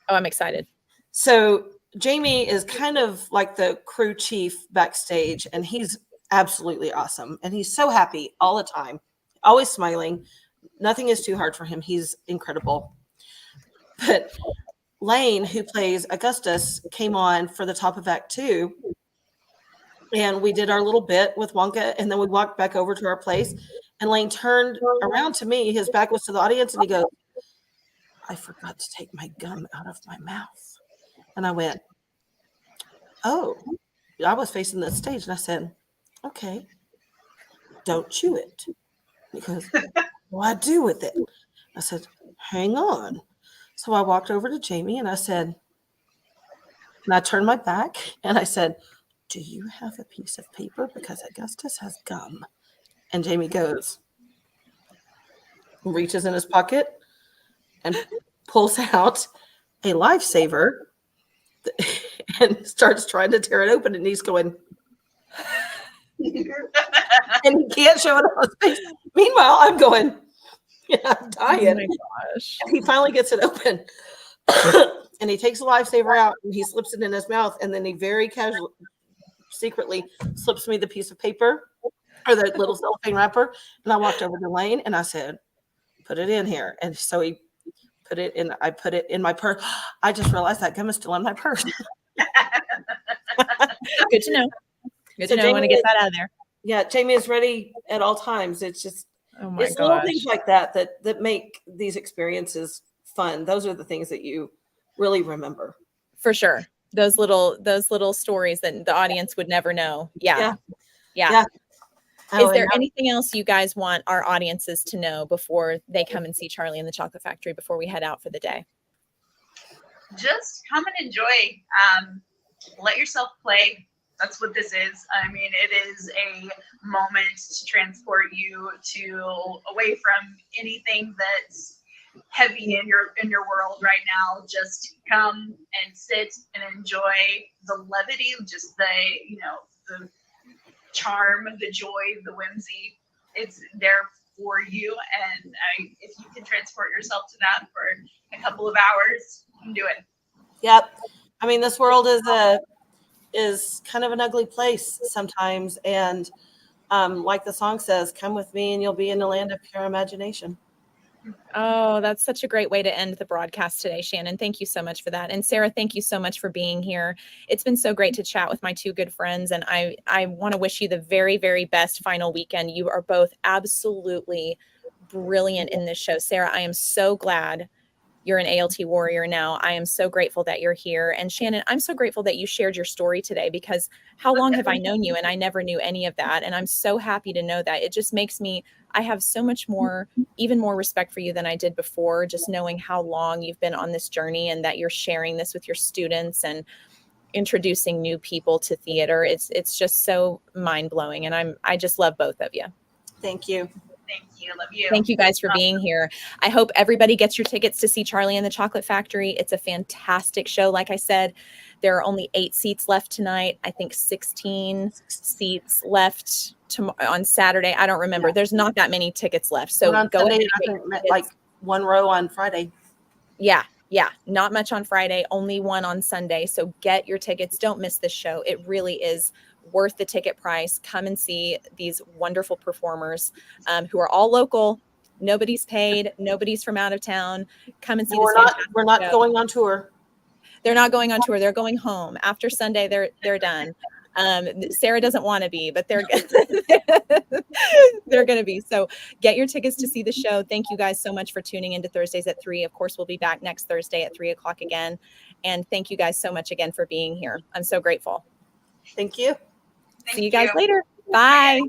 Oh, I'm excited. So Jamie is kind of like the crew chief backstage, and he's absolutely awesome, and he's so happy all the time, always smiling. Nothing is too hard for him. He's incredible. But Lane, who plays Augustus, came on for the top of Act 2, and we did our little bit with Wonka, and then we walked back over to our place, and Lane turned around to me. His back was to the audience, and he goes, I forgot to take my gum out of my mouth. And I went, oh, I was facing the stage, and I said, okay, don't chew it. Because what do I do with it? I said, hang on. So I walked over to Jamie and I said, and I turned my back and I said, do you have a piece of paper? Because Augustus has gum. And Jamie goes, reaches in his pocket and pulls out a lifesaver and starts trying to tear it open. And he's going, and he can't show it on his face. Meanwhile, I'm going, I'm dying. Oh my gosh. And he finally gets it open. And he takes the lifesaver out and he slips it in his mouth. And then he very casually, secretly slips me the piece of paper or the little cellophane wrapper. And I walked over to Lane and I said, put it in here. And so he put it in my purse. I just realized that gum is still in my purse. Good to know. Good to know. I want to get that out of there. Yeah, Jamie is ready at all times. It's just, oh my it's little things like that make these experiences fun. Those are the things that you really remember. For sure. Those little stories that the audience would never know. Yeah. Is there anything else you guys want our audiences to know before they come and see Charlie and the Chocolate Factory before we head out for the day? Just come and enjoy. Let yourself play. That's what this is. I mean, it is a moment to transport you away from anything that's heavy in your world right now. Just come and sit and enjoy the levity, just the charm, the joy, the whimsy. It's there for you, and if you can transport yourself to that for a couple of hours, you can do it. Yep. I mean, this world is kind of an ugly place sometimes, and like the song says, come with me and you'll be in the land of pure imagination. Oh, that's such a great way to end the broadcast today, Shannon. Thank you so much for that. And Sara, thank you so much for being here. It's been so great to chat with my two good friends. And I want to wish you the very, very best final weekend. You are both absolutely brilliant in this show. Sara, I am so glad you're an ALT warrior now. I am so grateful that you're here. And Shannon, I'm so grateful that you shared your story today, because how long have I known you? And I never knew any of that. And I'm so happy to know that. It just makes I have so much more, even more respect for you than I did before, just knowing how long you've been on this journey and that you're sharing this with your students and introducing new people to theater. It's just so mind blowing. And I just love both of you. Thank you. Thank you. Love you. Thank you guys for being here. I hope everybody gets your tickets to see Charlie and the Chocolate Factory. It's a fantastic show. Like I said, there are only 8 seats left tonight. I think 16 seats left on Saturday. I don't remember. There's not that many tickets left. So go ahead and like 1 row on Friday. Yeah. Not much on Friday, only 1 on Sunday. So get your tickets. Don't miss this show. It really is worth the ticket price. Come and see these wonderful performers who are all local. Nobody's paid. Nobody's from out of town. Come and see this. We're not going on tour. They're not going on tour. They're going home after Sunday. They're done. Sara doesn't want to be, but they're going to be. So get your tickets to see the show. Thank you guys so much for tuning into Thursdays at 3. Of course, we'll be back next Thursday at 3 o'clock again. And thank you guys so much again for being here. I'm so grateful. Thank you. See you guys later. Bye.